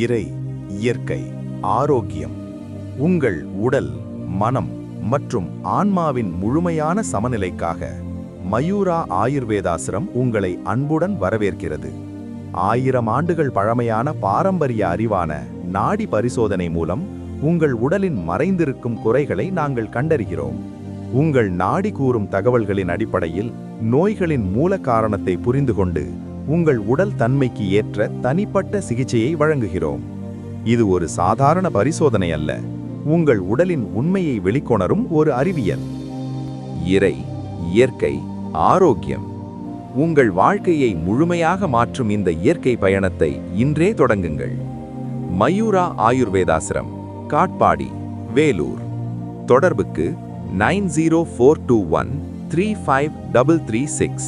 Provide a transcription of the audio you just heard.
இறை, இயற்கை, ஆரோக்கியம். உங்கள் உடல், மனம் மற்றும் ஆன்மாவின் முழுமையான சமநிலைக்காக மயூரா ஆயுர்வேதாசிரம் உங்களை அன்புடன் வரவேற்கிறது. 1000 ஆண்டுகள் பழமையான பாரம்பரிய அறிவான நாடி பரிசோதனை மூலம் உங்கள் உடலின் மறைந்திருக்கும் குறைகளை நாங்கள் கண்டறிகிறோம். உங்கள் நாடி கூறும் தகவல்களின் அடிப்படையில் நோய்களின் மூல காரணத்தை புரிந்துகொண்டு உங்கள் உடல் தன்மைக்கு ஏற்ற தனிப்பட்ட சிகிச்சையை வழங்குகிறோம். இது ஒரு சாதாரண பரிசோதனை அல்ல, உங்கள் உடலின் உண்மையை வெளிக்கொணரும் ஒரு அறிவியல். இறை, இயற்கை, ஆரோக்கியம். உங்கள் வாழ்க்கையை முழுமையாக மாற்றும் இந்த இயற்கை பயணத்தை இன்றே தொடங்குங்கள். மயூரா ஆயுர்வேதாசிரம், காட்பாடி, வேலூர். தொடர்புக்கு 9042135336.